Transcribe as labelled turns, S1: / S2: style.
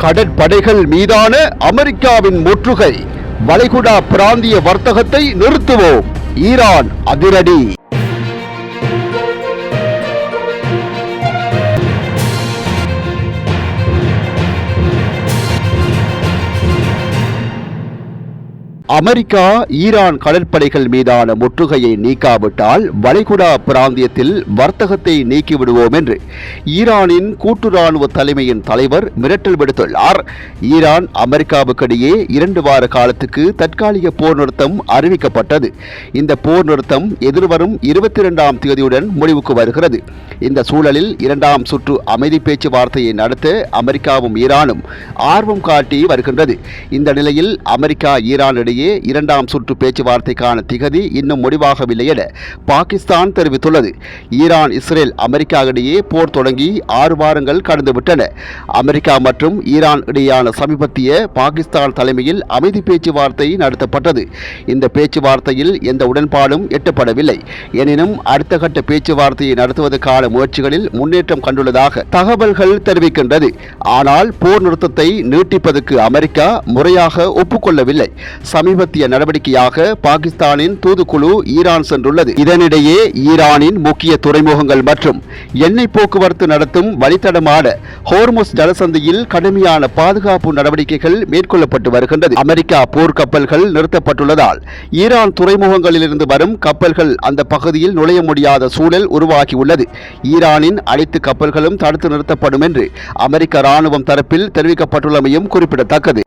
S1: கடற்படைகள் மீதான அமெரிக்காவின் முற்றுகை, வளைகுடா பிராந்திய வர்த்தகத்தை நிறுத்துவோம், ஈரான் அதிரடி. அமெரிக்கா ஈரான் கடற்படைகள் மீதான முற்றுகையை நீக்காவிட்டால் வளைகுடா பிராந்தியத்தில் வர்த்தகத்தை நீக்கிவிடுவோம் என்று ஈரானின் கூட்டு ராணுவ தலைமையின் தலைவர் மிரட்டல் விடுத்துள்ளார். ஈரான் அமெரிக்காவுக்கிடையே 2 வார காலத்துக்கு தற்காலிக போர் நிறுத்தம் அறிவிக்கப்பட்டது. இந்த போர் நிறுத்தம் எதிர்வரும் 22ஆம் தேதியுடன் முடிவுக்கு வருகிறது. இந்த சூழலில் 2ஆம் சுற்று அமைதி பேச்சுவார்த்தையை நடத்த அமெரிக்காவும் ஈரானும் ஆர்வம் காட்டி வருகின்றது. இந்த நிலையில் அமெரிக்கா ஈரான் இடையே 2ஆம் சுற்று பேச்சுவார்த்தைக்கான திகதி இன்னும் முடிவாகவில்லை என பாகிஸ்தான் தெரிவித்துள்ளது. ஈரான், இஸ்ரேல், அமெரிக்கா இடையே போர் தொடங்கி 6 வாரங்கள் கடந்துவிட்டன. அமெரிக்கா மற்றும் ஈரான் இடையேயான சமீபத்திய பாகிஸ்தான் தலைமையில் அமைதி பேச்சுவார்த்தை நடத்தப்பட்டது. இந்த பேச்சுவார்த்தையில் எந்த உடன்பாடும் எட்டப்படவில்லை. எனினும் அடுத்த கட்ட பேச்சுவார்த்தையை நடத்துவதற்கான முயற்சிகளில் முன்னேற்றம் கண்டுள்ளதாக தகவல்கள் தெரிவிக்கின்றது. ஆனால் போர் நிறுத்தத்தை நீட்டிப்பதற்கு அமெரிக்கா முறையாக ஒப்புக்கொள்ளவில்லை. சமீபத்திய நடவடிக்கையாக பாகிஸ்தானின் தூதுக்குழு ஈரான் சென்றுள்ளது. இதனிடையே ஈரானின் முக்கிய துறைமுகங்கள் மற்றும் எண்ணெய் போக்குவரத்து நடத்தும் வழித்தடமான ஹோர்முஸ் ஜலசந்தியில் கடுமையான பாதுகாப்பு நடவடிக்கைகள் மேற்கொள்ளப்பட்டு வருகின்றது. அமெரிக்கா போர்க்கப்பல்கள் நிறுத்தப்பட்டுள்ளதால் ஈரான் துறைமுகங்களிலிருந்து வரும் கப்பல்கள் அந்த பகுதியில் நுழைய முடியாத சூழல் உருவாகியுள்ளது. ஈரானின் அனைத்து கப்பல்களும் தடுத்து நிறுத்தப்படும் என்று அமெரிக்க ராணுவம் தரப்பில் தெரிவிக்கப்பட்டுள்ளமையும் குறிப்பிடத்தக்கது.